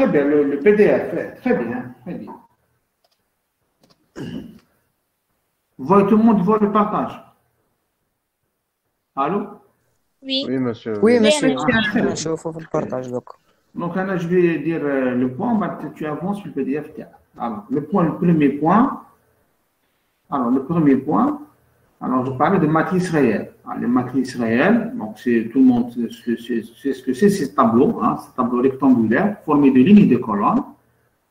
Très bien, le PDF, très bien, très bien. Tout le monde voit le partage. Allô? Oui. Oui, monsieur. Oui, Oui, monsieur. Très bien. نشوفوا في البارطاج دوك. Donc là, je vais dire le point, tu avances sur le PDF. Alors, le premier point. Alors, le premier point, alors je parlais de matrice réelle. Alors, les matrices réelles, donc c'est tout le monde sait ce que c'est ce tableau, hein, ce tableau rectangulaire formé de lignes et de colonnes.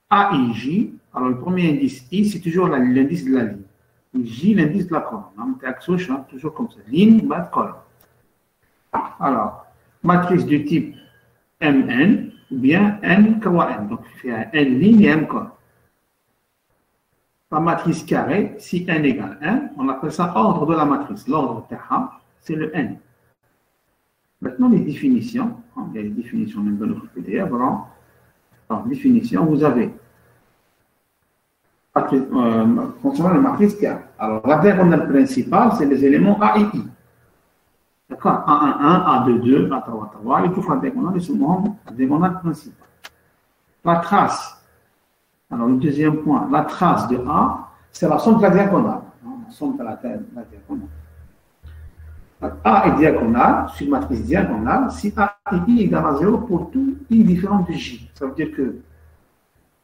A, I, J. Alors, le premier indice I, c'est toujours l'indice de la ligne. J, l'indice de la colonne. Hein, toujours comme ça. Ligne, bas, colonne. Alors, matrice du type Mn ou bien N, N. Donc, il fait un N ligne et M colonne. La matrice carrée, si n égale 1, on appelle ça ordre de la matrice. L'ordre TH, c'est le n. Maintenant, les définitions. Il y a les définitions de notre PDF. Alors, définition, vous avez concernant la matrice carrée. Alors, la diagonale principale, c'est les éléments A et I. D'accord? A11, A22, A3, A3. Et tout la diagonale, c'est la diagonale principale. La trace. Alors, le deuxième point, la trace de A, c'est la somme de la diagonale. La somme de la diagonale. A est diagonale, sur matrice diagonale, si A et I égale à 0 pour tout I différent de J. Ça veut dire que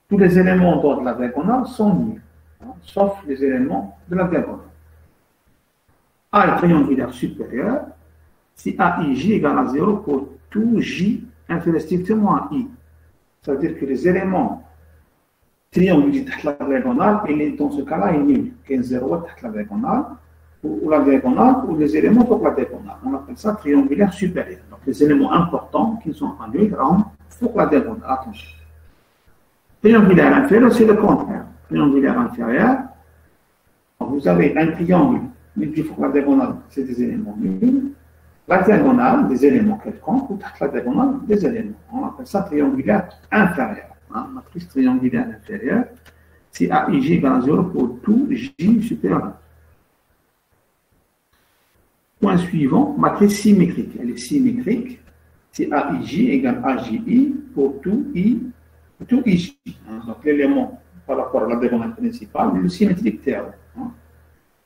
tous les éléments de la diagonale sont nuls, sauf les éléments de la diagonale. A est triangulaire supérieur, si A et J égale à 0 pour tout J inférieur strictement à I. Ça veut dire que les éléments triangulaire تحت la diagonale, et dans ce cas-là, il est nul. Il y a 0 تحت la diagonale, ou la diagonale, ou les éléments pour la diagonale. On appelle ça triangulaire supérieur. Donc, les éléments importants qui sont en nuls pour la diagonale. Attention. Triangulaire inférieur, c'est le contraire. Triangulaire inférieur, vous avez un triangle multiplié pour la diagonale, c'est des éléments nuls. La diagonale, des éléments quelconques, ou تحت la diagonale, des éléments. On appelle ça triangulaire inférieur. Matrice triangulaire inférieure, si A et J égale à 0 pour tout J supérieur à 1. Point suivant, matrice symétrique. Elle est symétrique, si A et J égale à JI pour tout IJ. Donc l'élément par rapport à la diagonale principale, le symétrique terme.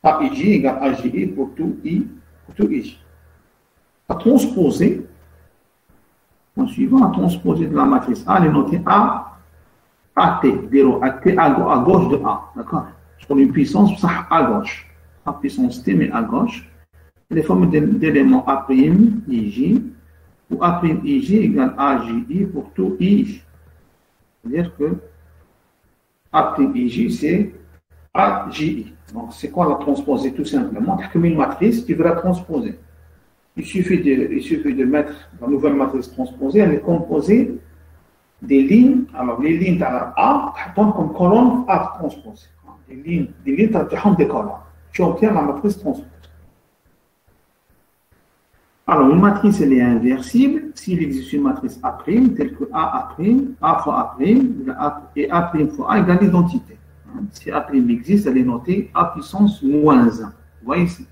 A et J égale à JI pour tout IJ. À transposer, point suivant, à transposer de la matrice A, elle est notée A. AT, 0, AT à gauche de A, d'accord? Sur une puissance, ça à gauche. A puissance T, mais à gauche. Les formes d'éléments A', IJ, où A' IJ égale AJI pour tout IJ. C'est-à-dire que A' IJ, c'est AJI. Donc, c'est quoi la transposer? Tout simplement, comme une matrice, tu veux la transposer. Il suffit de mettre la nouvelle matrice transposée, elle est composée des lignes. Alors, les lignes dans A, comme colonne A transposée. Des lignes des colonnes. Tu obtiens la matrice transposée. Alors, une matrice, elle est inversible s'il existe une matrice A', telle que A fois A', et A' fois A égale l'identité. Si A' existe, elle est notée A puissance moins 1. Vous voyez ici.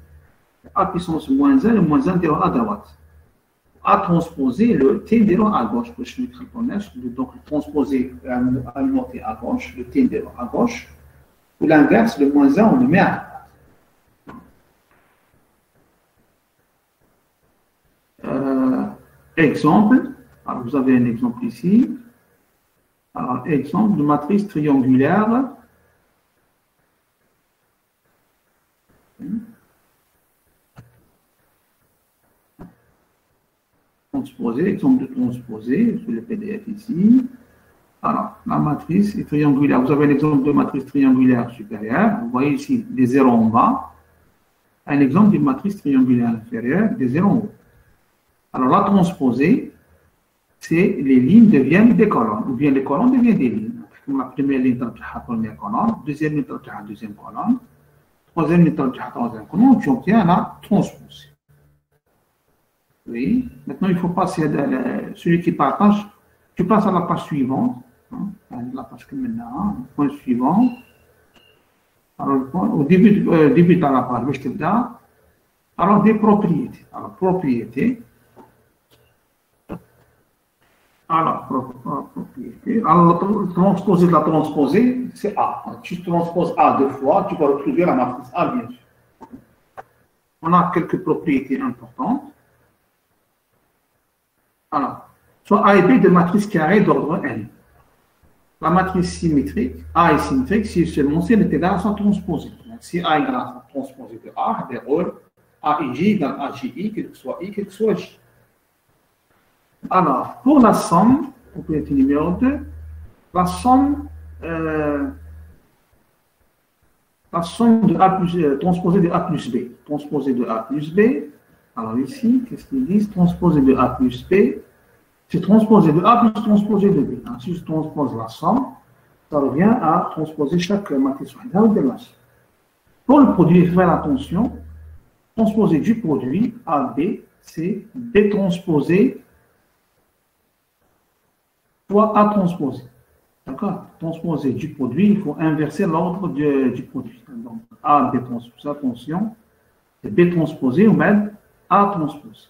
A puissance moins 1, le moins 1 déroule à droite. A transposer le T déroule à gauche. Donc, transposer à noter à gauche, le T déroule à gauche. Ou l'inverse, le moins 1, on le met à droite. Exemple, alors vous avez un exemple ici. Alors, exemple de matrice triangulaire. Transposer, exemple de transposer sur le PDF ici. Alors, la matrice est triangulaire. Vous avez un exemple de matrice triangulaire supérieure. Vous voyez ici des zéros en bas. Un exemple d'une matrice triangulaire inférieure, des zéros en haut. Alors, la transposée, c'est les lignes deviennent des colonnes, ou bien les colonnes deviennent des lignes. Comme la première ligne de la première colonne, deuxième ligne de la deuxième colonne, troisième ligne de la troisième colonne, tu obtiens la transposée. Oui, maintenant il faut passer à celui qui partage, tu passes à la page suivante, la page que maintenant, le point suivant. Alors, au début de la page, je te dis, alors des propriétés. Alors, propriétés. Alors, propriété. Alors, transposer de la transposée, c'est A. Tu transposes A deux fois, tu vas retrouver la matrice A, bien sûr. On a quelques propriétés importantes. Alors, soit A et B de matrice carrée d'ordre N. La matrice symétrique, A est symétrique si seulement si elle est égale à sa transposée. Donc, si A est égal à sa transposée de A, des rôles AIJ égale AJI, quel que soit I, quel que soit J. Alors, pour la somme, propriété numéro 2, la somme de A plus, transposée de A plus B. Transposée de A plus B. Alors ici, qu'est-ce qu'ils disent? Transposée de A plus B. C'est transposé de A plus transposé de B. Alors, si je transpose la somme, ça revient à transposer chaque matrice. Pour le produit, faire attention. Transposé du produit A, B, c'est B transposé fois A transposé. D'accord? Transposé du produit, il faut inverser l'ordre du produit. Donc, A, B transposé, attention, c'est B transposé ou même A transposé.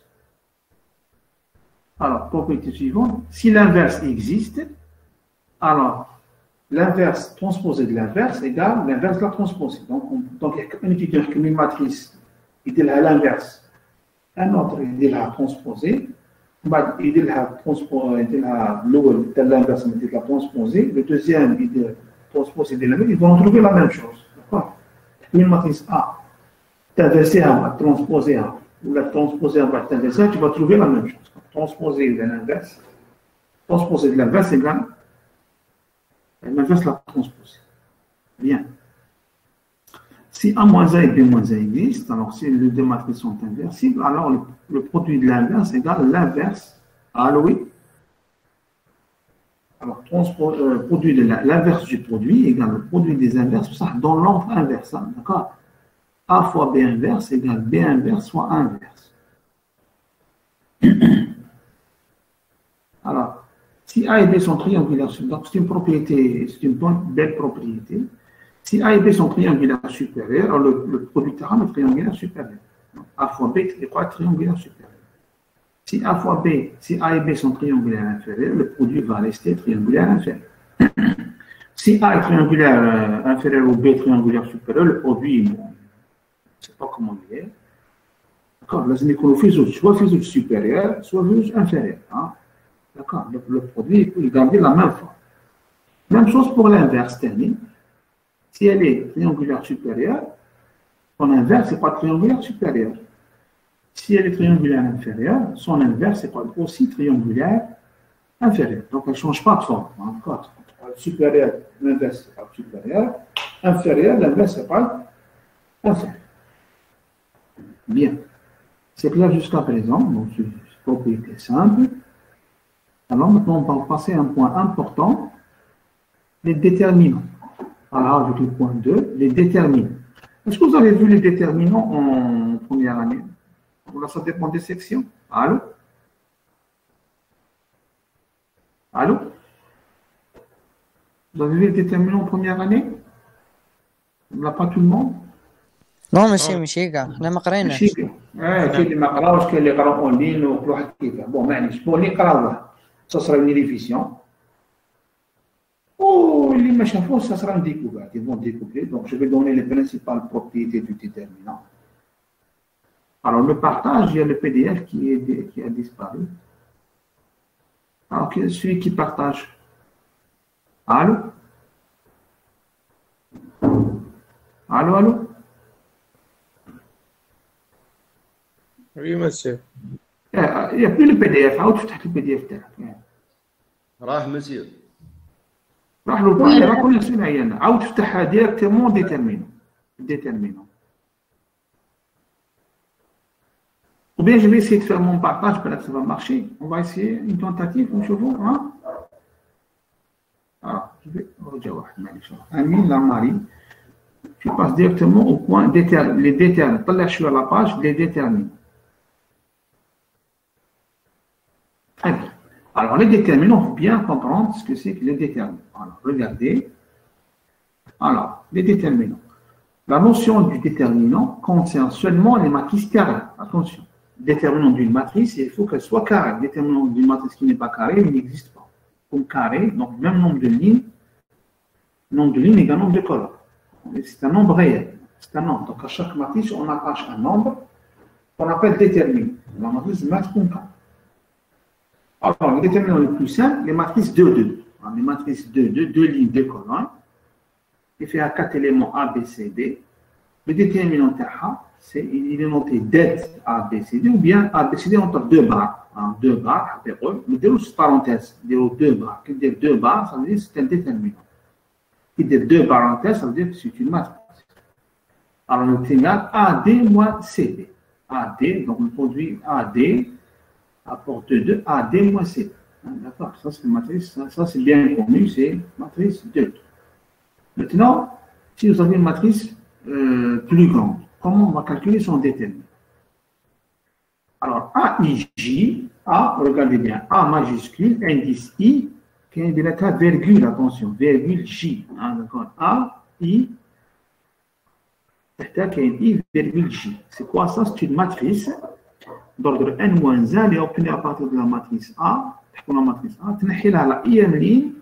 Alors, propriété suivante, si l'inverse existe, alors l'inverse transposé de l'inverse égale l'inverse de la transposée. Donc, il y a un étudiant qui met une matrice, il dit l'inverse. Un autre, il dit la transposée. Il dit la transposée, l'inverse, il dit la transposée. Le deuxième, il dit transposée de l'inverse. Ils vont trouver la même chose. D'accord? Une matrice A, t'inverser en bas, transposer en bas, ou la transposer en bas, t'inverser, tu vas trouver la même chose. Transposer de l'inverse. Transposer de l'inverse égale l'inverse de la transposée. Bien. Si A moins A et B moins A existent, alors si les deux matrices sont inversibles, alors le produit de l'inverse égale l'inverse. Allô, oui. Alors, produit de l'inverse du produit égale le produit des inverses, ça dans l'ordre inverse. Hein, d'accord? A fois B inverse égale B inverse fois A inverse. Alors, si A et B sont triangulaires, donc c'est une propriété, c'est une bonne, belle propriété. Si A et B sont triangulaires supérieurs, alors le produit terrain est triangulaire supérieur. Donc, A fois B est quoi? Triangulaire supérieur. Si A fois B, si A et B sont triangulaires inférieurs, le produit va rester triangulaire inférieur. Si A est triangulaire inférieur ou B triangulaire supérieur, le produit, bon, je ne sais pas comment il est. D'accord? Là, c'est soit physique supérieur, soit physique inférieur. Hein? D'accord? Donc, le produit, il peut garder la même forme. Même chose pour l'inverse thermique. Si elle est triangulaire supérieure, son inverse n'est pas triangulaire supérieur. Si elle est triangulaire inférieure, son inverse n'est pas aussi triangulaire inférieur. Donc, elle ne change pas de forme. Hein? Supérieur, l'inverse n'est pas supérieur. Inférieur, l'inverse n'est pas inférieur. Bien. C'est clair jusqu'à présent. Donc, c'est une propriété simple. Alors, maintenant, on va passer à un point important, les déterminants. Alors, avec le point 2, les déterminants. Est-ce que vous avez vu les déterminants en première année? Là, ça dépend des sections. Allô? Allô? Vous avez vu les déterminants en première année? Là, pas tout le monde? Non, monsieur, احنا ما قريناش. كاين اللي ما قراوش كاين اللي قراو اون لين وكل واحد كيفاه. بون معليش، بون اللي قراوها ça sera une révision. Oh, les machins faux, ça sera une découverte. Ils vont découvrir. Donc, je vais donner les principales propriétés du déterminant. Alors, le partage, il y a le PDF qui a disparu. Alors, celui qui partage. Allô? Allô, allô? Oui, monsieur. Il n'y a plus le PDF. Ah, tu as le PDF. راح monsieur. راح له كل راح كل شيء معين. عاود تفتحها ديريكتومون déterminant. Ou bien je vais essayer de faire mon partage, peut-être que ça va marcher. On va essayer une tentative, on se voit, hein? Alors, je vais Amine Lamari. Je passe directement au point les déterminants. Là, je suis à la page des déterminants. Très bien. Alors, les déterminants, il faut bien comprendre ce que c'est que les déterminants. Alors, regardez. Alors, les déterminants. La notion du déterminant concerne seulement les matrices carrées. Attention. Déterminant d'une matrice, il faut qu'elle soit carrée. Déterminant d'une matrice qui n'est pas carrée, il n'existe pas. comme carré, donc même nombre de lignes. Nombre de lignes égale nombre de colonnes. C'est un nombre réel. C'est un nombre. Donc à chaque matrice, on attache un nombre qu'on appelle déterminant. La matrice max comme K. Alors, les déterminants les plus simples, les matrices 2-2. Les matrices 2-2, 2 lignes, 2 colonnes, qui fait à 4 éléments A, B, C, D. Le déterminant TH, il est noté det A, B, C, D, ou bien A, B, C, D entre 2 barres. 2 barres, mais deux parenthèses, 2 barres. Qui dit 2 barres, ça veut dire que c'est un déterminant. Qui dit 2 parenthèses, ça veut dire que c'est une matrice. Alors, le triangle AD moins CD. AD, donc le produit AD apporte 2, AD moins CD. D'accord, ça c'est une matrice, ça c'est bien connu, c'est matrice 2. Maintenant, si vous avez une matrice plus grande, comment on va calculer son déterminant? Alors, AIJ, A, regardez bien, A majuscule, indice I, qui est de l'état virgule, attention, virgule J. D'accord, A, I, qui est I, virgule J. C'est quoi ça? C'est une matrice d'ordre n-1 et obtenue à partir de la matrice A. Pour la matrice A, tu as la ième ligne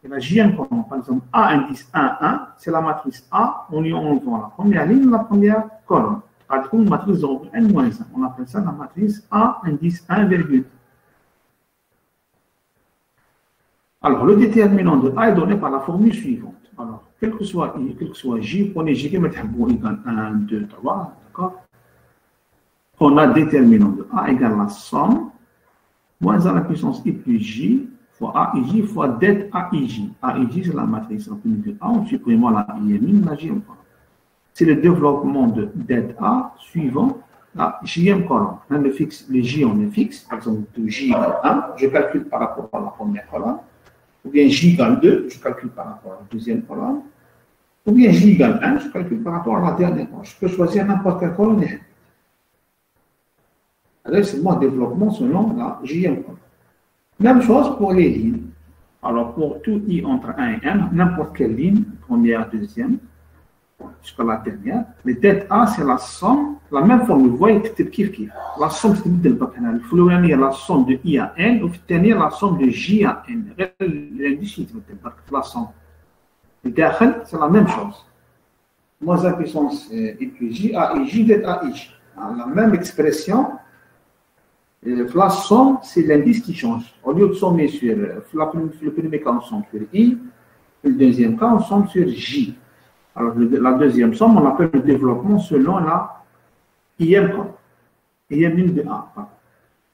et la jième colonne. Par exemple, A indice 1, 1, c'est la matrice A, on lui envoie la première ligne, la première colonne. Par contre, matrice d'ordre n-1, on appelle ça la matrice A indice 1, virgule. Alors, le déterminant de A est donné par la formule suivante. Alors, quel que soit I, quel que soit J, prenez J qui met égale 1, 2, 3, d'accord? On a déterminant de A égale la somme moins à la puissance I plus J fois AIJ fois det AIJ. AIJ, c'est la matrice obtenue de A, en supprimant la IM, la JM colonne. C'est le développement de det A suivant la JM colonne. Le J, on est fixe, par exemple, de J égale 1, je calcule par rapport à la première colonne. Ou bien J égale 2, je calcule par rapport à la deuxième colonne. Ou bien J égale 1, je calcule par rapport à la dernière colonne. Je peux choisir n'importe quelle colonne. Alors, c'est mon développement selon la JM colonne. Même chose pour les lignes. Alors, pour tout I entre 1 et n, n'importe quelle ligne, première, deuxième, jusqu'à la dernière, le det A, c'est la somme, la même formule. Vous voyez que c'est la somme, c'est le il faut tenir la somme de I à n, ou tenir la somme de J à n. La somme. Le dakhel, c'est la même chose. Moins la puissance I plus J, A et J, det A, I, J. La même expression. La somme, c'est l'indice qui change. Au lieu de sommer sur le premier cas, on somme sur I, le deuxième cas, on somme sur J. Alors, la deuxième somme, on l'appelle le développement selon la IM colonne. IM ligne de A.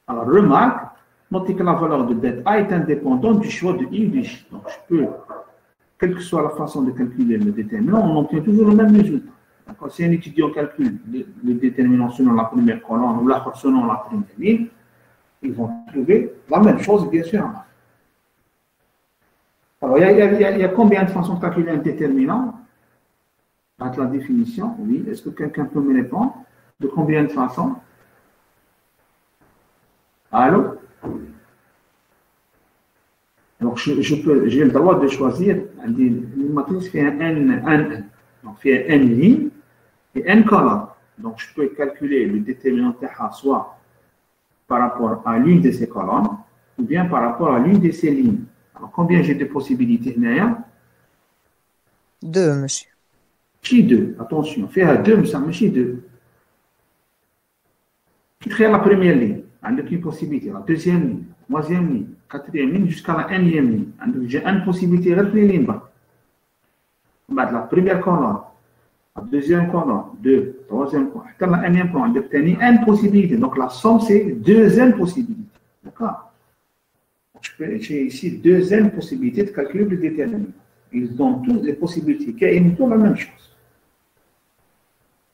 Alors, remarque, notez que la valeur de det A est indépendante du choix de I ou de J. Donc, je peux, quelle que soit la façon de calculer le déterminant, on obtient toujours le même résultat. Si un étudiant calcule le déterminant selon la première colonne ou l'autre selon la première ligne, ils vont trouver la même chose, bien sûr. Alors, il y a combien de façons de calculer un déterminant? Avec la définition, oui. Est-ce que quelqu'un peut me répondre? De combien de façons? Allô? Donc, j'ai le droit de choisir une matrice qui fait un N. Donc, fait un N ligne et N colonne. Donc, je peux calculer le déterminant TH soit par rapport à l'une de ces colonnes ou bien par rapport à l'une de ces lignes. Alors, combien j'ai de possibilités? 2, monsieur. Chi 2, attention, faire 2, mais ça me chie 2. Qui crée la première ligne? Avec une possibilité. La deuxième ligne, troisième ligne, quatrième ligne, jusqu'à la nème ligne. J'ai une possibilité, reste les lignes bas. La première colonne, la deuxième colonne, 2, troisième colonne, la énième colonne, d'obtenir une possibilité. Donc la somme, c'est deuxième possibilité. D'accord? J'ai ici deuxième possibilité de calculer le déterminant. Ils donnent toutes les possibilités qui est la même chose.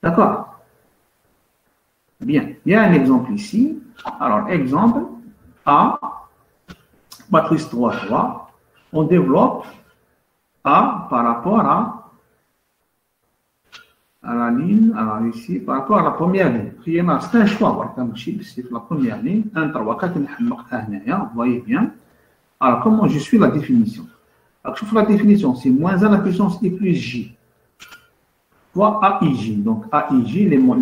D'accord? Bien. Il y a un exemple ici. Alors, exemple A, matrice 3, 3. On développe A par rapport à la ligne, alors ici, par rapport à la première ligne. C'est un choix, c'est la première ligne. 1, 3, 4, vous voyez bien. Alors, comment je suis la définition? Alors, je fais la définition, c'est moins 1 la puissance I plus J fois AIJ. Donc, AIJ, l'élément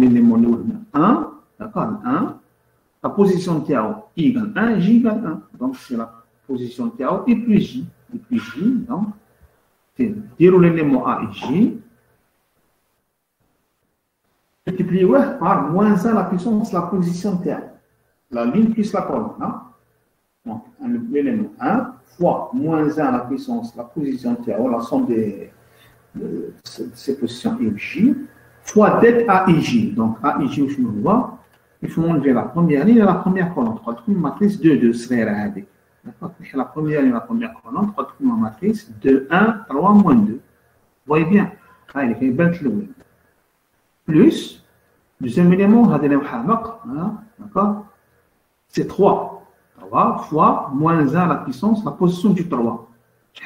1, d'accord, 1. La position de TAO, I égale 1, J égale 1. Donc, c'est la position Tao, et puis J. Et puis J, donc, c'est dire l'élément A et J, multiplié par moins 1 la puissance la position Tao. La ligne plus la colonne. Hein? Donc, l'élément 1 fois moins 1 la puissance la position Tao, la somme de ces positions et J, fois det A et J. Donc, A et J, je me vois, il faut enlever la première ligne et la première colonne. On trouve une matrice 2, 2, c'est d'accord. La première ligne et la première colonne, on trouve une matrice 2, 1, 3, moins 2. Vous voyez bien. Ah, il est bien cloué. Plus, deuxième élément, d'accord, c'est 3. 3 fois moins 1 la puissance, la position du 3.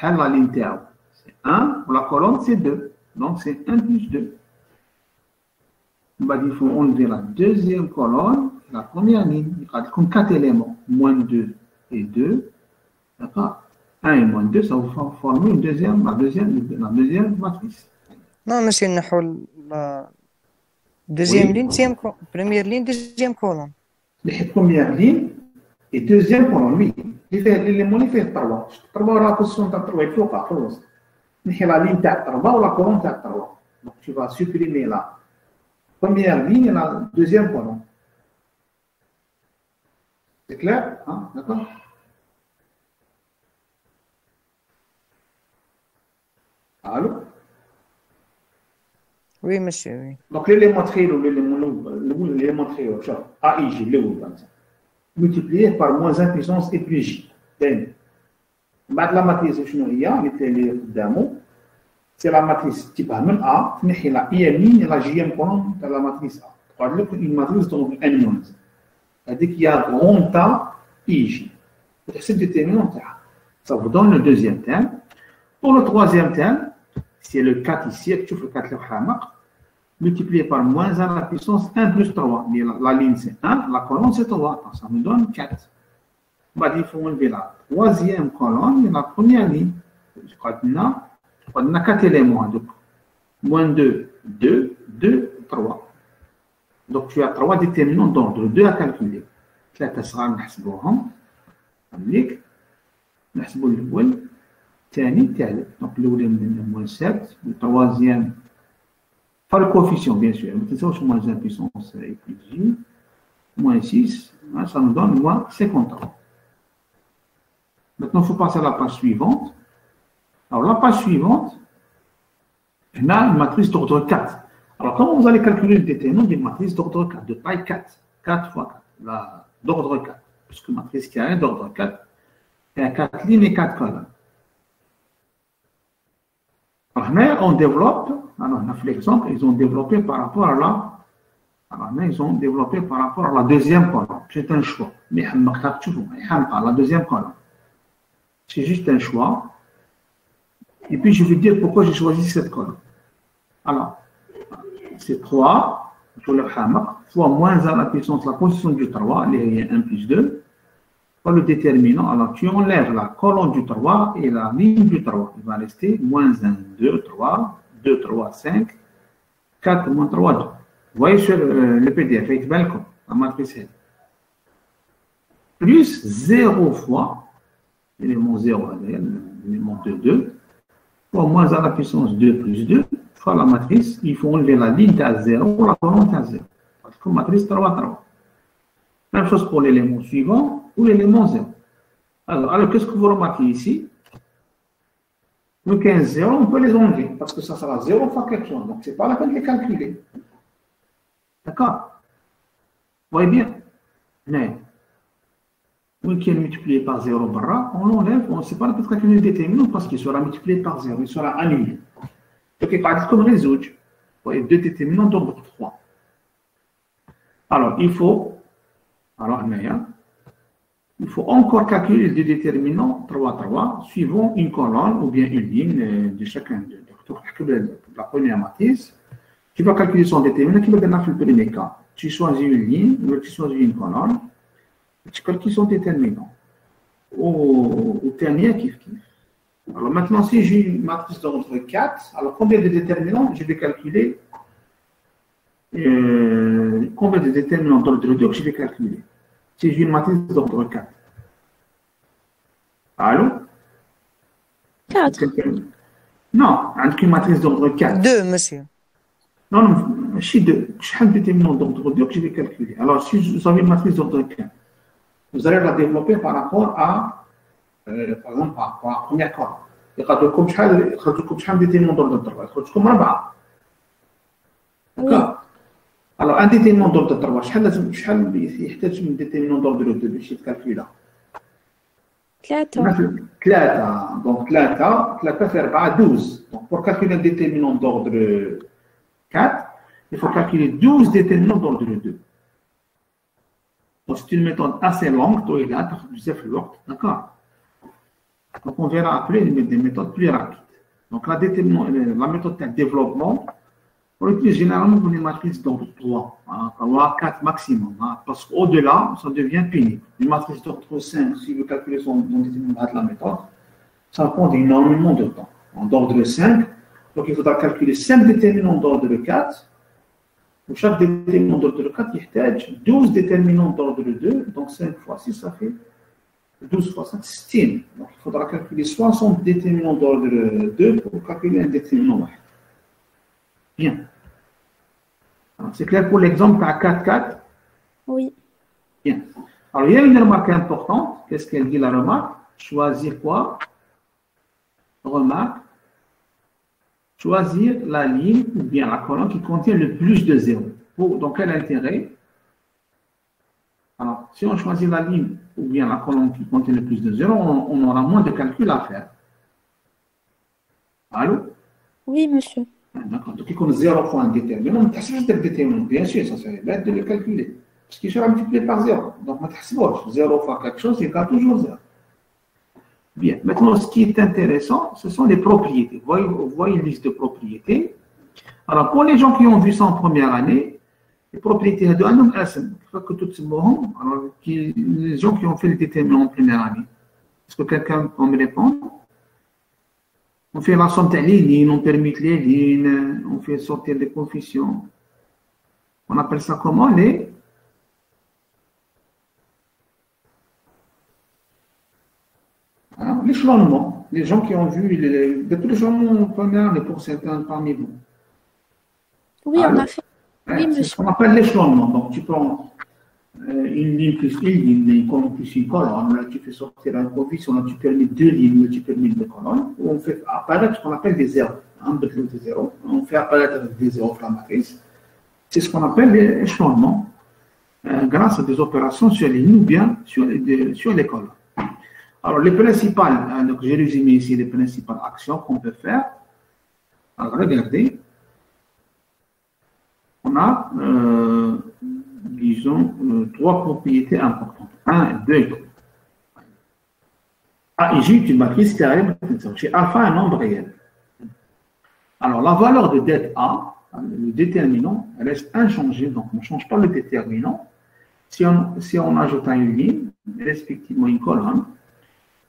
La ligne Tao. C'est 1, pour la colonne, c'est 2. Donc, c'est 1 plus 2. Il faut enlever la deuxième colonne, la première ligne. Il y a comme 4 éléments, moins 2 et 2. D'accord. 1 et moins 2, ça va former la deuxième matrice. Non, monsieur, la deuxième ligne, première ligne, deuxième colonne. La première ligne et deuxième colonne, oui. L'élément, il fait 3. 3 la position de 3, il faut pas, la ligne 3 ou la colonne 3. Donc, tu vas supprimer la première ligne et la deuxième colonne. C'est clair? Hein? D'accord? Allô? Oui, monsieur, oui. Donc, l'élément très haut, l'élément très haut, A et J, multiplié par moins 1 puissance et plus J. بعد la matrice شنو هي اللي قدامه c'est la matrice type A من A تنحي la IM la JM colonne de la matrice A. قال لك une matrice donc N-. هذيك هي grand A IJ. وتحسب déterminant تاعها. Ça vous donne le deuxième terme. Pour le troisième terme, c'est le 4 ici, tu fais le 4 multiplié par moins 1 la puissance 1 plus 3. Mais la ligne c'est 1, la colonne c'est 3. Ça me donne 4. Il faut enlever la troisième colonne et la première ligne. Je crois qu'on a 4 éléments. Donc, moins 2, 2, 2, 3. Donc, tu as 3 déterminants d'ordre 2 à calculer. 3 صغار نحسبوهم. نحسبوا الأول. الثاني الثالث. Donc, الأولى من moins 7. Le troisième. Pas le coefficient, bien sûr. Mais c'est moins 1 puissance et plus J. Moins 6. Ça nous donne moins 53. Maintenant, il faut passer à la page suivante. Alors, la page suivante, on a une matrice d'ordre 4. Alors, comment vous allez calculer le déterminant d'une matrice d'ordre 4, de taille 4, 4 fois 4, d'ordre 4, puisque matrice qui a d'ordre 4, il y a 4 lignes et 4 colonnes. Alors, là, on développe, alors, on a fait l'exemple, ils ont développé par rapport à la, alors, là, ils ont développé par rapport à la deuxième colonne. C'est un choix. Mais, la deuxième colonne. C'est juste un choix. Et puis, je vais dire pourquoi j'ai choisi cette colonne. Alors, c'est 3, fois moins 1 la puissance, la position du 3, il y a 1 plus 2, par le déterminant. Alors, tu enlèves la colonne du 3 et la ligne du 3. Il va rester moins 1, 2, 3, 2, 3, 5, 4, moins 3, 2. Vous voyez sur le PDF, avec Belcom, la matrice L. Plus 0 fois, l'élément 0, l'élément 2, 2, fois moins à la puissance 2 plus 2, fois la matrice, il faut enlever la ligne à 0, la colonne à 0. Parce que matrice 3, 3. Même chose pour l'élément suivant ou l'élément 0. Alors qu'est-ce que vous remarquez ici? Le 15, 0, on peut les enlever, parce que ça sera 0 fois quelque chose. Donc, ce n'est pas la peine de les calculer. D'accord? Vous voyez bien? Mais, qui est multiplié par 0 barra, on l'enlève, on ne sait pas peut-être calculer le déterminant parce qu'il sera multiplié par 0, il sera annulé. Donc, il va être comme résoudre. Vous voyez, 2 déterminants d'ordre 3. Alors, il faut encore calculer les déterminants 3, 3, suivant une colonne ou bien une ligne de chacun d'eux. Donc, la première matrice, tu vas calculer son déterminant qui va donner le premier cas. Tu choisis une ligne, ou tu choisis une colonne. Tu calcules son déterminant. Au dernier, kiff. Alors maintenant, si j'ai une matrice d'ordre 4, alors combien de déterminants je vais calculer? Combien de déterminants d'ordre 2 que je vais calculer? Si j'ai une matrice d'ordre 4. Allô? 4. Non, avec une matrice d'ordre 4. 2 monsieur. Non, non, ماشي 2. شحال déterminant d'ordre 2 que je vais calculer? Alors, si vous avez une matrice d'ordre 4, vous allez la développer par rapport à, par exemple, par rapport à la première colonne. يخرجكم شحال déterminant d'ordre 3. يخرجكم 4. D'accord? Alors, un déterminant d'ordre 3, شحال يحتاج من déterminant d'ordre 2 باش يتكالكولا؟ 3. 3. Donc, 3 fait 4, 12. Donc, pour calculer un déterminant d'ordre 4, il faut calculer 12 déterminants d'ordre 2. Donc, c'est une méthode assez longue, d'accord? Donc, on verra après des méthodes plus rapides. Donc, la méthode de développement, on utilise généralement pour les matrices d'ordre 3, hein, 4 maximum, hein, parce qu'au-delà, ça devient pénible. Une matrice d'ordre 5, si vous calculez son déterminant de la méthode, ça prend énormément de temps. En d'ordre 5, donc il faudra calculer 5 déterminants d'ordre 4. Pour chaque déterminant d'ordre 4, il y a 12 déterminants d'ordre 2, donc 5 fois 6, ça fait 12 fois 5, 16. Donc il faudra calculer 60 déterminants d'ordre 2 pour calculer un déterminant 1. Bien. C'est clair pour l'exemple à 4, 4? Oui. Bien. Alors, il y a une remarque importante. Qu'est-ce qu'elle dit, la remarque? Choisir quoi? Remarque. Choisir la ligne ou bien la colonne qui contient le plus de 0. Dans quel intérêt? Alors, si on choisit la ligne ou bien la colonne qui contient le plus de 0, on aura moins de calculs à faire. Allô? Oui, monsieur. D'accord. Donc, il y a 0 fois un déterminant, mais tu as un déterminant. Bien sûr, ça serait bête de le calculer. Parce qu'il sera multiplié par 0. Donc, tu as 0 fois quelque chose, il y a toujours 0. Bien. Maintenant, ce qui est intéressant, ce sont les propriétés. Vous voyez une liste de propriétés. Alors, pour les gens qui ont vu ça en première année, les propriétés de Anum Asm, que tout ce moment, alors, les gens qui ont fait le déterminant en première année, est-ce que quelqu'un peut me répondre? On fait la somme des lignes, on permute les lignes, on fait sortir les coefficients. On appelle ça comment? L'échelonnement. Les gens qui ont vu depuis l'échelonnement en première année pour certains parmi vous. Oui, on a fait. Oui, c'est ce qu'on appelle l'échelonnement. Donc, tu prends une ligne plus une ligne, une colonne plus une colonne. Là, tu fais sortir un coefficient, là, tu permets 2 lignes, tu permets 2 colonnes. On fait apparaître ce qu'on appelle des zéros. Des zéros. On fait apparaître des zéros sur la matrice. C'est ce qu'on appelle l'échelonnement grâce à des opérations sur les lignes ou bien sur les colonnes. Alors, les principales, donc j'ai résumé ici les principales actions qu'on peut faire. Alors, regardez. On a, disons, 3 propriétés importantes. 1, 2 et 3. A et J est une matrice carrée. Chez alpha, un nombre réel. Alors, la valeur de dette A, le déterminant, reste inchangé. Donc, on ne change pas le déterminant. Si on ajoute à une ligne, respectivement une colonne,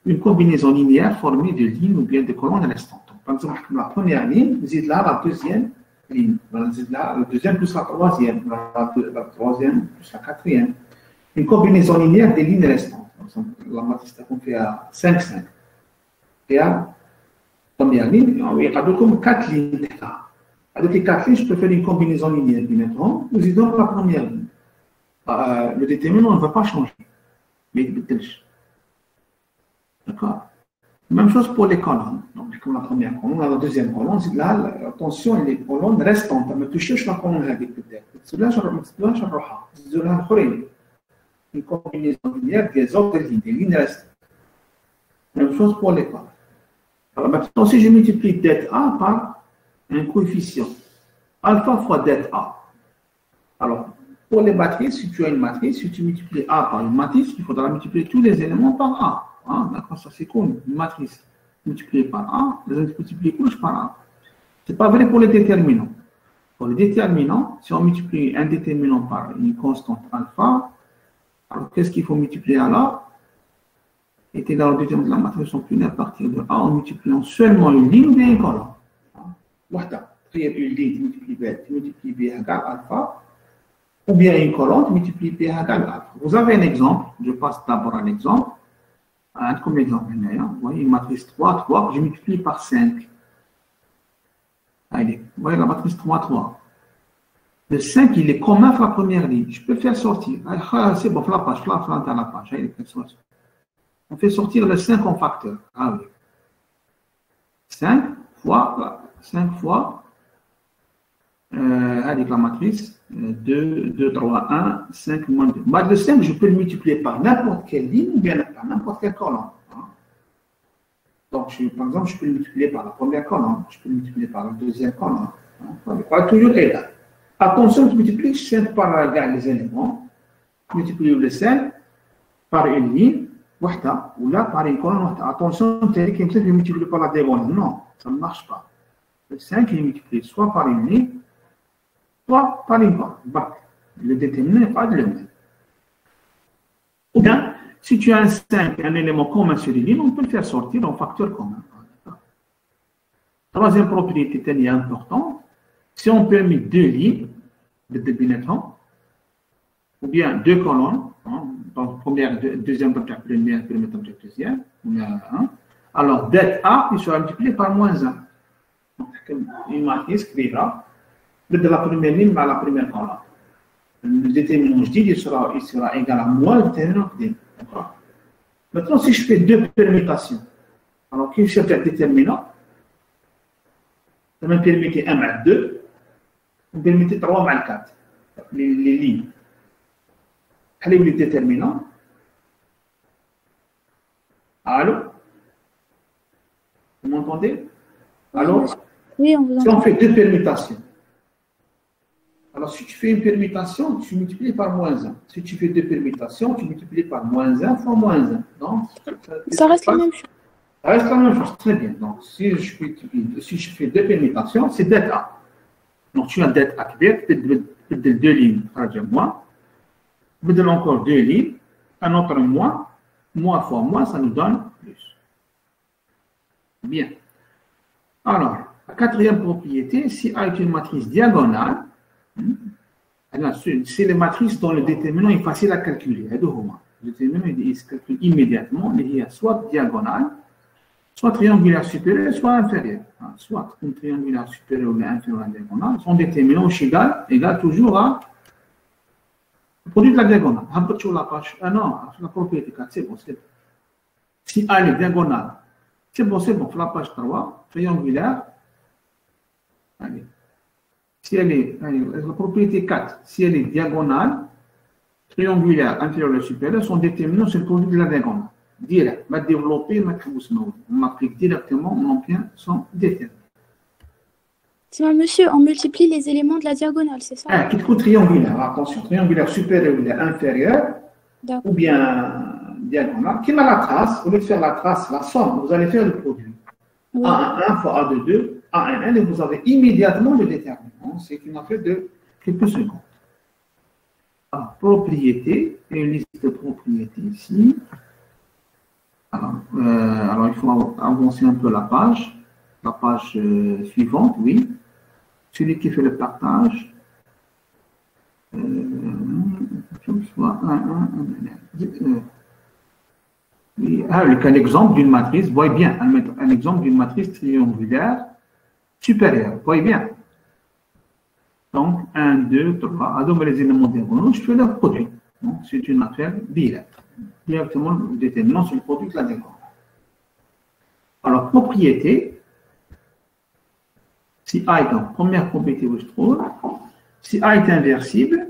une combinaison linéaire formée de lignes ou bien de colonnes restantes. Par exemple, la première ligne, vous êtes là, la deuxième ligne, la deuxième plus la troisième, la troisième plus la quatrième. Une combinaison linéaire des lignes restantes. Par exemple, la matrice qu'on fait à 5, 5. Et à la première ligne, il y a comme 4 lignes. Avec les 4 lignes, je peux faire une combinaison linéaire qui mettront, nous y donnons la première ligne. Le déterminant ne va pas changer. Mais il peut. D'accord? Même chose pour les colonnes. Donc, comme la première colonne, la deuxième colonne, là, attention, les colonnes restantes, ne me touchez pas la colonne avec peut-être. Cela, je une combinaison linéaire des autres lignes, des lignes restantes. Même chose pour les colonnes. Alors maintenant, si je multiplie dette A par un coefficient, alpha fois dette A. Alors, pour les matrices, si tu as une matrice, si tu multiplies A par une matrice, il faudra multiplier tous les éléments par A. Ah, d'accord, ça c'est cool. Une matrice multipliée par A, les autres multipliées par A. Ce n'est pas vrai pour les déterminants. Pour les déterminants, si on multiplie un déterminant par une constante alpha, alors qu'est-ce qu'il faut multiplier alors? Est égal au déterminant de la matrice, on punit à partir de A en multipliant seulement une ligne ou bien une colonne. Voilà. Une ligne, tu multiplies B égale alpha, ou bien une colonne, tu multiplies B égale alpha. Vous avez un exemple, je passe d'abord à l'exemple. Comme exemple, vous voyez une matrice 3, 3, je multiplie par 5. Allez, vous voyez la matrice 3, 3. Le 5, il est commun sur la première ligne. Je peux le faire sortir. C'est bon, la page, la page. On fait sortir le 5 en facteur. Ah oui. 5 fois, avec la matrice 2, 2, 3, 1, 5, moins 2. Bah, le 5, je peux le multiplier par n'importe quelle ligne ou bien par n'importe quelle colonne. Donc, par exemple, je peux le multiplier par la première colonne, je peux le multiplier par la deuxième colonne. Il faut toujours égal. Attention, tu multiplies 5 par les éléments, tu multiplies le 5 par une ligne, ou là par une colonne. Attention, tu as dit que je multiplie par la diagonale. Non, ça ne marche pas. Le 5 il est multiplié soit par une ligne, soit par une colonne. Bah, le déterminant n'est pas le même. Ou bien, si tu as un 5, un élément commun sur une ligne, on peut le faire sortir en facteur commun. Troisième propriété est importante. Si on permet deux lignes de déterminant, ou bien deux colonnes, donc première, deuxième objectif première, premier objectif deuxième, alors det A, il sera multiplié par moins 1. Donc, une matrice écrira de la première ligne à la première colonne. Le déterminant, je dis, il sera égal à moins le déterminant D. Maintenant, si je fais deux permutations, alors qu'est-ce que c'est le déterminant? Ça me permet 1 mal 2, ça me permet 3 mal 4, les lignes. Quel est le déterminant? Allô? Vous m'entendez? Alors, Oui, on vous si on entend. fait deux permutations, alors si tu fais une permutation, tu multiplies par moins 1. Si tu fais deux permutations, tu multiplies par moins 1 fois moins 1. Donc, Ça reste la même chose. ça reste la même chose, très bien. Donc, si je fais deux permutations, c'est det A. Donc, tu as det A qui est deux lignes, c'est-à-dire moins. Vous donnez encore deux lignes, un autre moins fois moins, ça nous donne plus. Bien. Alors, la quatrième propriété, si A est une matrice diagonale, c'est les matrices dont le déterminant est facile à calculer. Le déterminant il se calcule immédiatement, il y a soit diagonale, soit triangulaire supérieur, soit inférieur. Soit une triangulaire supérieure ou inférieure à la diagonale, son déterminant égal toujours à le produit de la diagonale. Sur la page, non, sur la propriété 4, c'est bon, c'est bon. Si A est diagonale, c'est bon, sur la page 3, triangulaire, allez. Si elle est, la propriété 4, si elle est diagonale, triangulaire, inférieure ou supérieure, son déterminant, c'est le produit de la diagonale. Direct. On va développer, on applique directement, on obtient son déterminant. Dis-moi, monsieur, on multiplie les éléments de la diagonale, c'est ça? Qu'est-ce que triangulaire? Attention, triangulaire supérieur ou inférieur, D'accord. ou bien diagonale. Qui a la trace? Au lieu de faire la trace, la somme, vous allez faire le produit. Oui. A1 fois A22, A1, et vous avez immédiatement le déterminant. C'est une affaire de quelques secondes. Alors, propriété, et une liste de propriétés ici. Alors, il faut avancer un peu la page suivante, oui. Celui qui fait le partage. Un exemple d'une matrice, voyez bien, un exemple d'une matrice triangulaire supérieure, voyez bien. Donc, 1, 2, 3, à donc les éléments diagonaux, je fais leur produit. Donc, c'est une affaire directe. Directement le déterminant sur le produit de la diagonale. Alors, propriété, si A est en première propriété où je trouve, si A est inversible,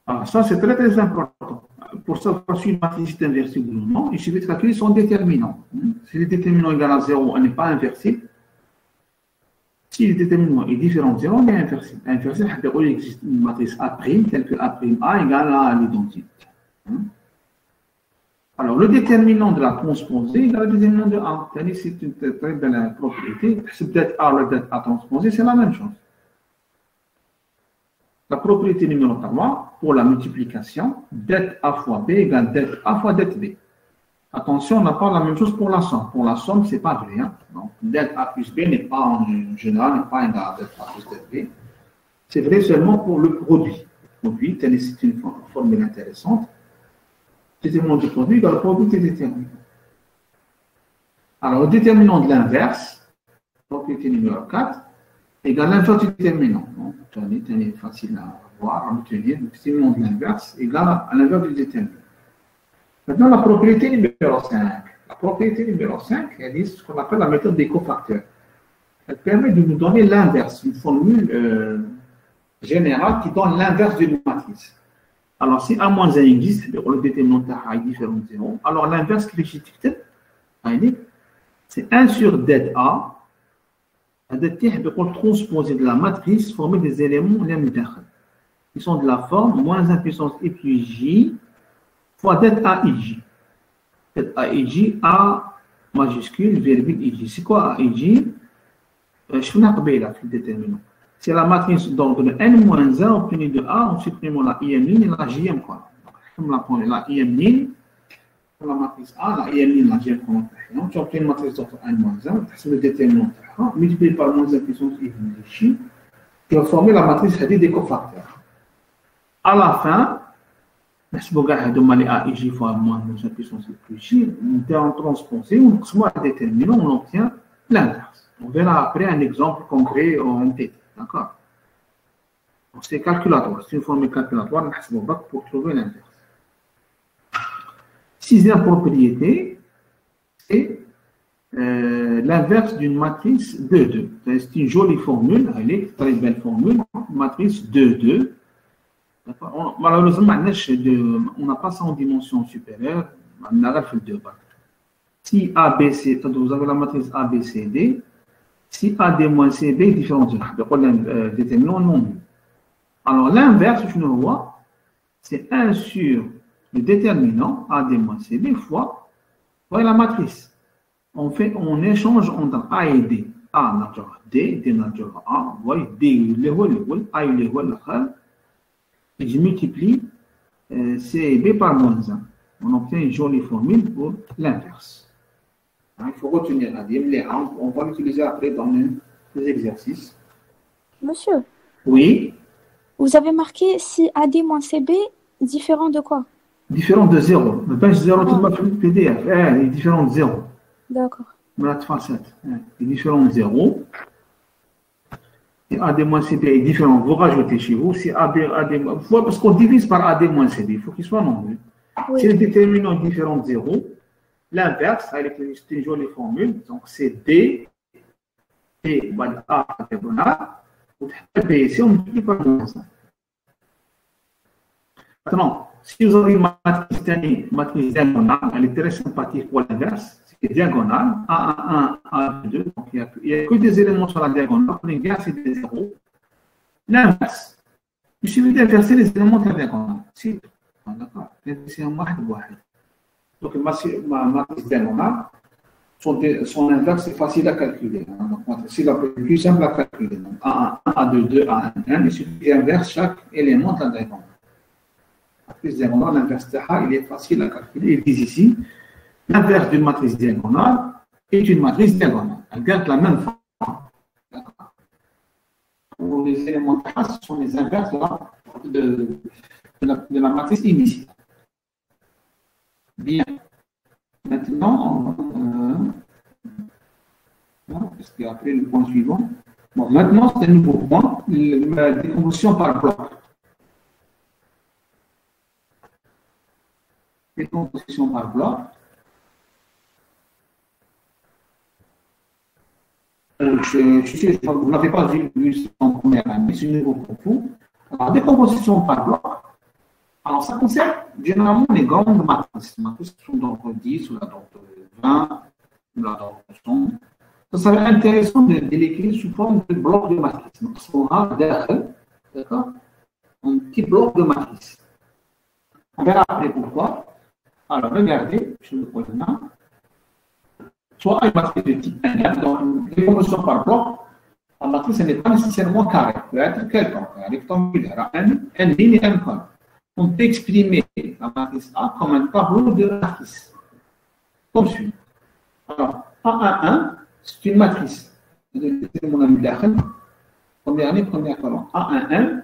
alors ça c'est très très important. Pour savoir si une matrice est inversible ou non, il suffit de calculer son déterminant. Si le déterminant est égal à 0, elle n'est pas inversible. Si le déterminant est différent de 0, elle est inversible. Inversible, il existe une matrice A', telle que A' égale à l'identique. Alors, le déterminant de la transposée est le déterminant de A. C'est une très belle propriété. C'est peut-être A, le det A transposé, c'est la même chose. La propriété numéro 3, pour la multiplication, det A fois B égale det A fois det B. Attention, on n'a pas la même chose pour la somme. Pour la somme, ce n'est pas vrai. Donc, det A plus B n'est pas en général n'est pas égal à det A plus det B. C'est vrai seulement pour le produit. C'est une formule intéressante. Déterminant du produit dans le produit des déterminants. Alors, le déterminant de l'inverse, propriété numéro 4, égale l'inverse du déterminant. Donc, c'est facile à voir, à obtenir. Le déterminant de l'inverse égale à l'inverse du déterminant. Maintenant, la propriété numéro 5. La propriété numéro 5, elle est ce qu'on appelle la méthode des cofacteurs. Elle permet de nous donner l'inverse, une formule générale qui donne l'inverse d'une matrice. Alors, si A moins 1 existe, le déterminant de A est différent de 0, alors l'inverse qui est c'est 1 sur det A. Transposer de la matrice, former des éléments qui sont de la forme moins 1 puissance I plus J fois det A IJ. Det A IJ, A majuscule, virgule IJ. C'est quoi A IJ? Je fais le déterminant. C'est la matrice d'ordre n-1 obtenue de A en supprimant la IM ligne et la JM. La IM ligne, la matrice A, la IM ligne, la JM. Tu obtiens une matrice d'ordre n-1, c'est le déterminant multiplié par moins 1 puissance I plus J, qui va former la matrice des cofacteurs. À la fin, si vous regardez A IJ fois moins 1 puissance I plus J, on transposé, on déterminant, on obtient l'inverse. On verra après un exemple concret en MPT. D'accord? C'est calculatoire. C'est une formule calculatoire pour trouver l'inverse. Sixième propriété, c'est l'inverse d'une matrice 2-2. C'est une jolie formule, elle est une très belle formule, matrice 2-2. Malheureusement, on n'a pas ça en dimension supérieure, on a fait le 2. Si ABC, vous avez la matrice ABCD, si AD moins CB est différent de déterminant non nul. Alors l'inverse, je le vois, c'est 1 sur le déterminant AD moins CB fois la matrice. On échange entre A et D. A nature D, D nature A, D A et je multiplie CB par moins 1. On obtient une jolie formule pour l'inverse. Il faut retenir la DIM, on va l'utiliser après dans les exercices. Monsieur, oui. Vous avez marqué si AD moins CB différent de quoi? Différent de 0. Ne pas 0 tout le PDF. Il est différent de 0. D'accord. Il est différent de 0. Et AD moins CB est différent. Vous rajoutez chez vous. Si AD parce qu'on divise par AD moins CB, il faut qu'il soit non nul. Oui. Si le déterminant est différent de 0, l'inverse, c'est une jolie formule. Donc, c'est D, et A diagonale, B ici, on multiplie par moins 1. Maintenant, si vous avez une matrice diagonale, elle est très sympathique pour l'inverse, c'est diagonale, A1, A2, donc il n'y a que des éléments sur la diagonale, on inverse des zéros. L'inverse, il suffit d'inverser les éléments de la diagonale. C'est d'accord, c'est un wahid. Donc, ma matrice diagonale, son inverse est facile à calculer. Donc, c'est la plus simple à calculer. Donc, A1, A2, A1, A1, il suffit d'inverser chaque élément de la diagonale. La matrice diagonale, l'inverse de A, il est facile à calculer. Il dit ici, l'inverse d'une matrice diagonale est une matrice diagonale. Elle garde la même forme. D'accord. Pour les éléments de A, ce sont les inverses de la matrice initiale. Bien. Maintenant, parce qu'après le point suivant. Bon, maintenant, c'est un nouveau point, la décomposition par bloc. Décomposition par bloc. Vous n'avez pas vu en première année, c'est nouveau pour vous. Alors, décomposition par bloc. Alors, ça concerne généralement les grandes matrices. Les matrices sont d'ordre 10 ou d'ordre 20 ou d'ordre 100. Ça serait intéressant de l'écrire sous forme de bloc de matrice. Donc, on a derrière, d'accord, un petit bloc de matrice. On verra après pourquoi. Alors, regardez, je le pose là. Soit une matrice de type n, donc décomposition par bloc, la matrice n'est pas nécessairement carrée, peut être quelconque, rectangulaire, n ligne et n colonne. On peut exprimer la matrice A comme un tableau de matrice. Comme suit. Alors, A11, c'est une matrice. C'est mon ami Dachel. Première ligne, première colonne. A11,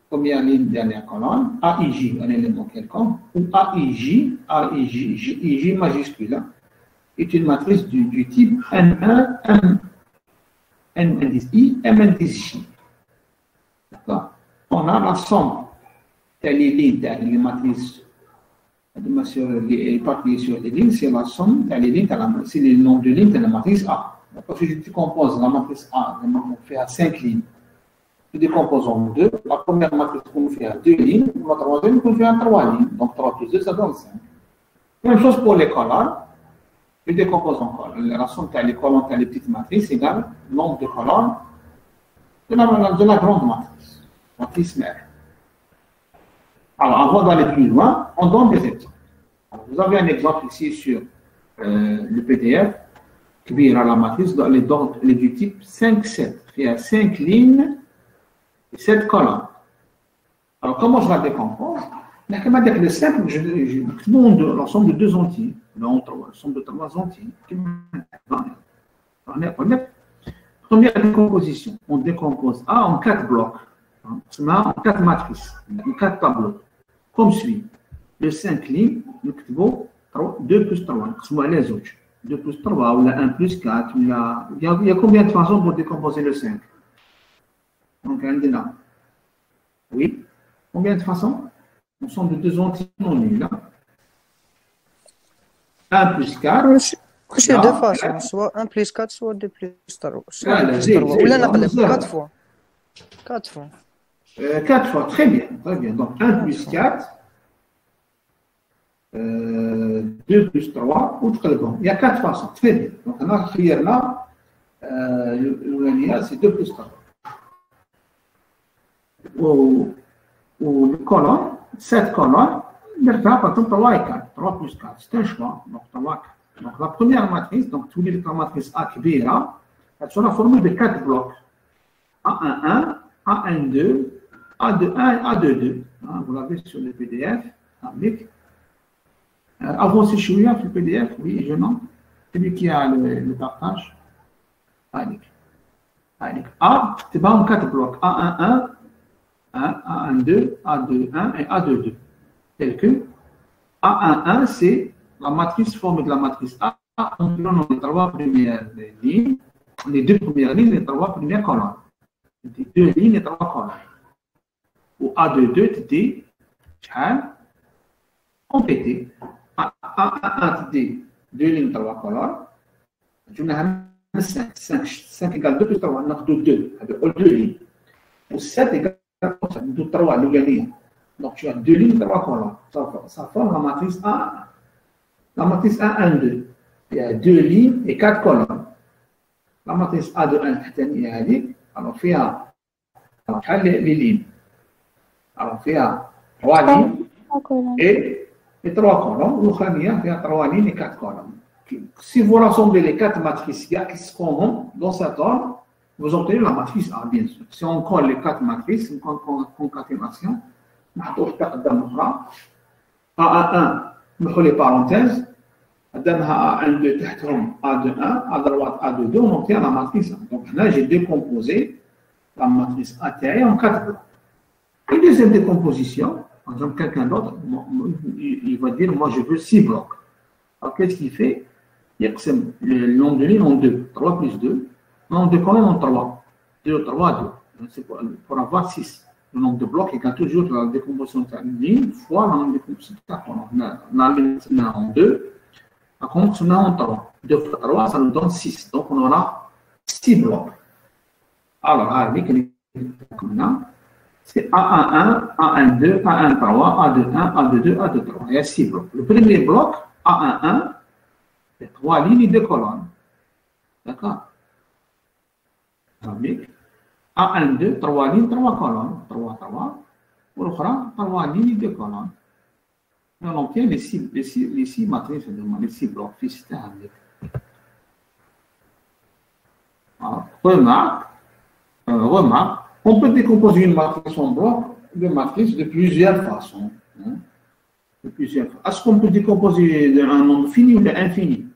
première ligne, dernière colonne. AIJ, un élément quelconque. Ou AIJ, AIJ, IJ majuscule. est une matrice du type N1, N indice I, M indice J. D'accord? On a la somme des lignes, les matrices éparpillées sur les lignes, c'est la somme des lignes, c'est le nombre de lignes de la matrice A. D'accord? Si je décompose la matrice A, on fait à 5 lignes. Je décompose en deux. La première matrice qu'on fait à 2 lignes, la troisième qu'on fait à 3 lignes. Donc 3 plus 2, ça donne 5. Même chose pour les colonnes. Je décompose en colonnes. La somme des colonnes des petites matrices égale le nombre de colonnes de la grande matrice, matrice mère. Alors, avant d'aller plus loin, on donne des exemples. Alors, vous avez un exemple ici sur le PDF qui est la matrice, elle est du type 5-7. Il y a 5 lignes et 7 colonnes. Alors, comment je la décompose? Le 5, je demande l'ensemble de 2 entiers. L'ensemble de 3 entiers. Première décomposition. On décompose A en 4 blocs. En 4 matrices, en 4 tableaux. Comme suit. Le 5 lignes, nous écrivons 2 plus 3. Nous les autres. 2 plus 3, ou 1 plus 4. Il y a combien de façons pour décomposer le 5? Donc, on est là. Oui. Combien de façons? Ensemble de 2 entiers non nuls. 1 plus 4. C'est 2 façons. Soit 1 plus 4, soit 2 plus 3. Ou là, on a 4 fois. 4 fois. 4 fois, très bien, très bien. Donc 1 plus 4, 2 plus 3, ou très bon. Il y a 4 façons, très bien. Donc on a créé là, c'est 2 plus 3. Ou le colonne, 7 colonnes, il y a par exemple 3 et 4. 3 plus 4, c'est un choix. Donc 3 4. Donc la première matrice, donc tous les matrices A qui est là, elles sont formées de 4 blocs. A11, A12, A21 et A22. Vous l'avez sur le PDF. Avancez chez lui, sur le PDF, oui, je note. Celui qui a le partage. A, c'est en 4 blocs. A11, A12, A21 et A22. Tel que A11, c'est la matrice formée de la matrice A. On prend les 3 premières lignes, les 2 premières lignes, les 3 premières colonnes. 2 lignes et 3 colonnes. Ou A22, c'était complété. A1, c'était 2 lignes, 3 colonnes. Je n'ai 5 égale 2 plus 3, on a 2. Avec 2 lignes. Ou 7 égale 3, le gagnant. Donc tu as 2 lignes, 3 colonnes. Ça forme la matrice A1. La matrice A12, il y a 2 lignes et 4 colonnes. La matrice A21, alors fait les lignes. Alors fait 3 lignes et 3 colonnes. L'autre fait 3 lignes et 4 colonnes. Si vous rassemblez les 4 matrices qui seront dans cet ordre, vous obtenez la matrice A, bien sûr. Si on colle les 4 matrices, une concaténation, A1, nous les parenthèses, A12 تحتهم A21, à droite A22, on obtient la matrice A. Donc là, j'ai décomposé la matrice A en 4 blocs. Une deuxième décomposition, par exemple, quelqu'un d'autre, il va dire, moi je veux 6 blocs. Alors qu'est-ce qu'il fait? Il exprime le nombre de lignes en 2, 3 plus 2, le nombre de colonnes en 3, 2, 3, 2. C'est pour avoir 6. Le nombre de blocs égale toujours la décomposition de la ligne fois la décomposition de la colonne. On a la ligne en 2. Par contre, on a en 3. 2 fois 3, ça nous donne 6. Donc, on aura 6 blocs. Alors, c'est A11, A12, A13, A21, A22, A23. Il y a 6 blocs. Le premier bloc, A11, c'est 3 lignes et 2 colonnes. D'accord? A12, 3 lignes, 3 colonnes. 3, 3. Pour le 3 lignes et 2 colonnes. On obtient les 6 matrices, les 6 blocs. Remarque, on peut décomposer une matrice en blocs de matrices de plusieurs façons. Est-ce qu'on peut décomposer un nombre fini ou infini?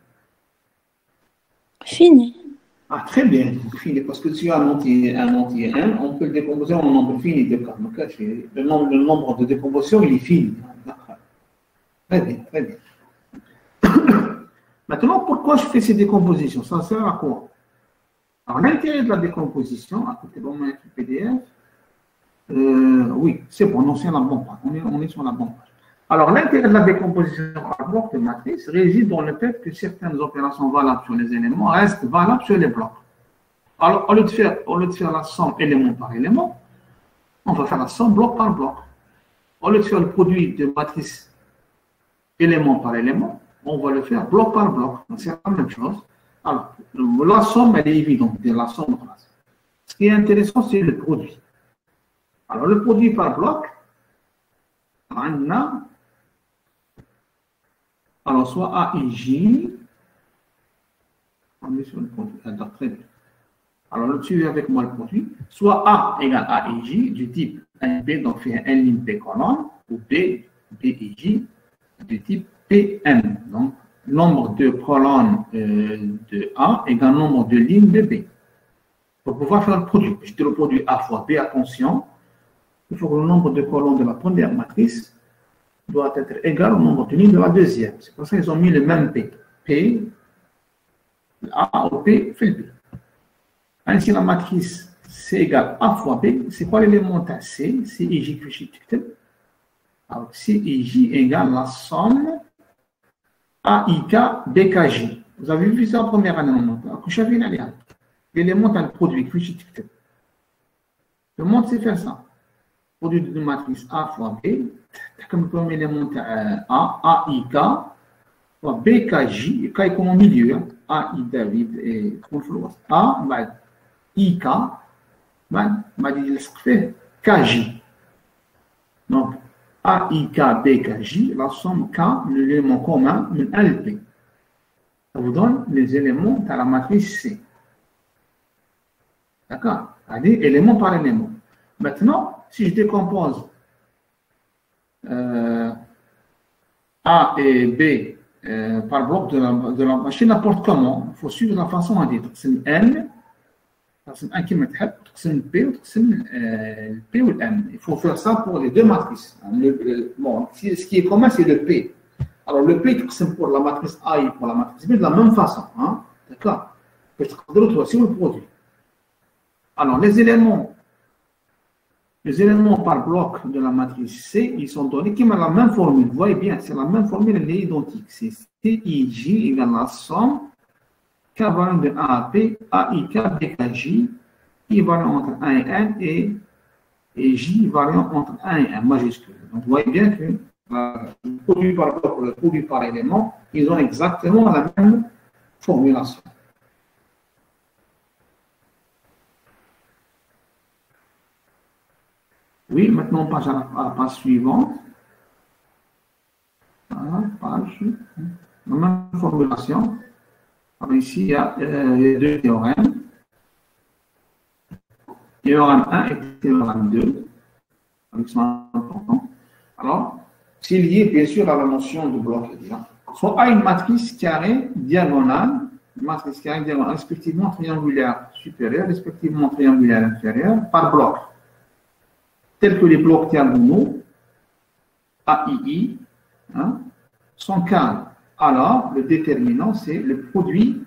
Fini. Ah, très bien, fini, parce que si un entier 1, on peut le décomposer en nombre fini de cas. Le nombre de décomposition, il est fini. Très bien, très bien. Maintenant, pourquoi je fais ces décompositions? Ça sert à quoi? Alors, l'intérêt de la décomposition, à côté de mon PDF, oui, c'est bon, on est sur la bonne page. On est sur la bonne page. Alors, l'intérêt de la décomposition par bloc de matrice réside dans le fait que certaines opérations valables sur les éléments restent valables sur les blocs. Alors, au lieu de faire la somme élément par élément, on va faire la somme bloc par bloc. Au lieu de faire le produit de matrice élément par élément, on va le faire bloc par bloc. C'est la même chose. Alors, la somme, elle est évidente, la somme de classe. Ce qui est intéressant, c'est le produit. Alors, le produit par bloc, on a, alors, soit A et J, on est sur le produit. Alors, très bien. Alors, le suivez avec moi le produit. Soit A égale A et J du type NB, donc fait un ligne P colonne, ou B et J du type PM. Donc, nombre de colonnes de A égale nombre de lignes de B. Pour pouvoir faire le produit, je dis le produit A fois B, attention, il faut que le nombre de colonnes de la première matrice doit être égal au nombre de lignes de la deuxième. C'est pour ça qu'ils ont mis le même P. P, A ou P fait le B. Ainsi, la matrice C égale A fois B, c'est quoi l'élémentaire C? C'est IJ que je alors, C et J égale la somme AIK BKJ. Vous avez vu ça en première année en l'élémentaire produit que je le monde sait faire ça. Produit de matrice A fois B, comme le élémentaire A, AIK, fois BKJ, K est comme au milieu, AI David et A, IK, KJ. Donc, AIK, BKJ, la somme K, l'élément commun, une LP. Ça vous donne les éléments de la matrice C. D'accord? C'est-à-dire élément par élément. Maintenant, si je décompose A et B par bloc de la machine, n'importe comment, il faut suivre la façon à dire. C'est N, c'est un qui met c'est le P, c'est le P ou le M. Il faut faire ça pour les deux matrices. Bon, ce qui est commun, c'est le P. Alors, le P, c'est pour la matrice A et pour la matrice B de la même façon. Hein? D'accord? Peut-être de l'autre aussi, le produit. Alors, les éléments par bloc de la matrice C, ils sont donnés qui ont la même formule. Vous voyez bien, c'est la même formule, elle est identique. C'est TIJ égale la somme K variant de A à P, AIK, BKJ, I variant entre 1 et N et J variant entre 1 et 1 majuscule. Donc, vous voyez bien que le produit par bloc et le produit par élément, ils ont exactement la même formulation. Oui, maintenant on passe à la page suivante. Voilà, page. La même formulation. Alors ici, il y a les deux théorèmes. Théorème 1 et théorème 2. Donc, c'est important. Alors, c'est lié bien sûr à la notion de bloc. Soit A une matrice carrée diagonale, respectivement triangulaire supérieure, respectivement triangulaire inférieure, par bloc. Tels que les blocs diagonaux, AII, hein, sont carrés. Alors, le déterminant, c'est le produit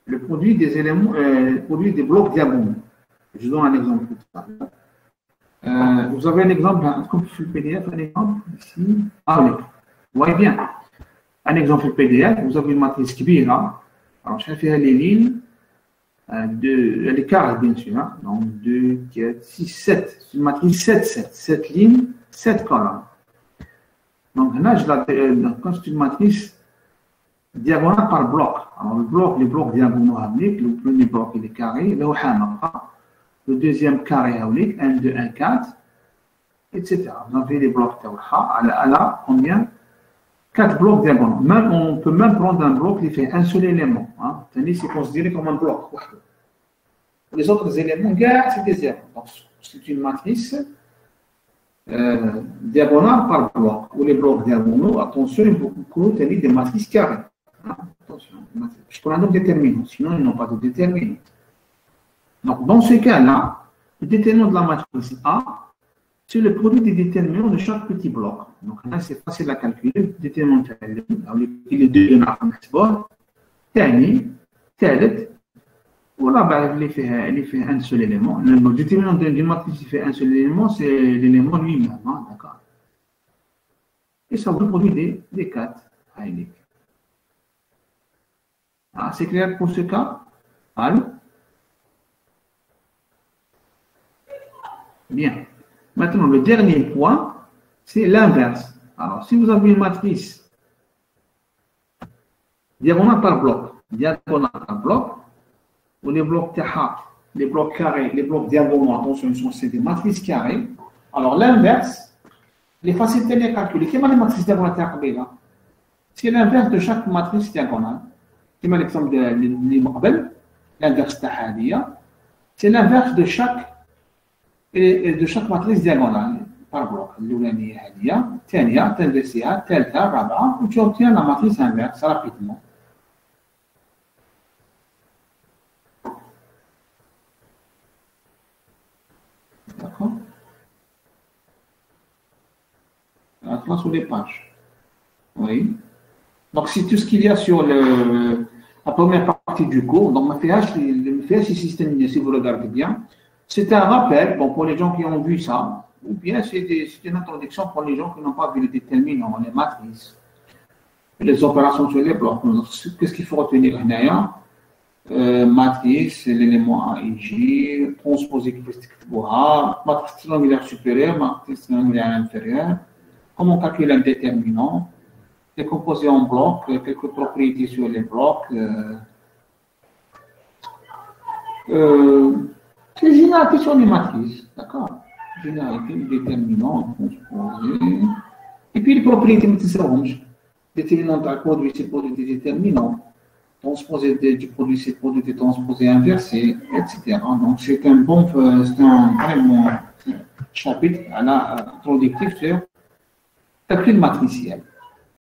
des éléments, le produit des blocs diagonaux. Je donne un exemple. Vous avez un exemple, comme sur le PDF, un exemple ici. Ah oui, vous voyez bien. Un exemple PDF, vous avez une matrice Kibira. Alors, je vais faire les lignes. Les carrés, bien sûr. Hein. Donc, 2, 4, 6, 7. C'est une matrice 7, 7. 7 lignes, 7 colonnes. Donc, là, quand c'est une matrice diagonale par bloc. Alors, les blocs diagonaux, le premier bloc, il est carré. Le deuxième carré, 1, 2, 1, 4, etc. Vous avez les blocs là, combien? 4 blocs diagonaux. On peut même prendre un bloc qui fait un seul élément. Hein. C'est considéré comme un bloc. Les autres éléments, c'est des zéros. Donc, c'est une matrice diagonale par bloc. Ou les blocs diagonaux, attention, il faut contenir des matrices carrées. Hein. Attention, je prends un autre déterminant, sinon ils n'ont pas de déterminant. Donc, dans ce cas-là, le déterminant de la matrice A c'est le produit des déterminants de chaque petit bloc. Donc là, c'est facile à calculer. Déterminant les deux نحسبوه ثاني ثالث ورابع اللي فيه un seul élément. Le déterminant d'une matrice qui fait un seul élément, c'est l'élément lui-même. Hein, d'accord. Et ça vous produit des 4. Ah, c'est clair pour ce cas? Allô? Bien. Maintenant, le dernier point, c'est l'inverse. Alors, si vous avez une matrice diagonale par bloc, ou les blocs TH, les blocs carrés, les blocs diagonaux, attention, c'est des matrices carrées. Alors, l'inverse, les facilités les calculer. Quelle est la matrice diagonale? C'est l'inverse de chaque matrice diagonale. C'est l'exemple de l'inverse tahadia. C'est l'inverse de chaque matrice diagonale par bloc. L'oulaniyya hadia, thaniya, tendesiya, thalta, raba'a, et tu obtiens la matrice inverse rapidement. D'accord? Maintenant sur les pages. Oui. Donc, c'est tout ce qu'il y a sur la première partie du cours. Donc, le MFH système, si vous regardez bien, c'est un rappel pour les gens qui ont vu ça, ou bien c'est une introduction pour les gens qui n'ont pas vu les déterminants, les matrices, les opérations sur les blocs. Qu'est-ce qu'il faut retenir là? Matrice, l'élément AIJ, transposé qui matrice triangulaire supérieure, matrice triangulaire inférieure, comment calculer un déterminant, décomposé en blocs, quelques propriétés sur les blocs. C'est généralité sur les matrices, d'accord? Généralité, déterminant, transposé. Et puis les propriétés déterminant d'un produit, c'est produit des déterminants. Transposé du produit, c'est produit des transposés inversés, etc. Donc c'est un vraiment chapitre à la introductif sur calcul matriciel.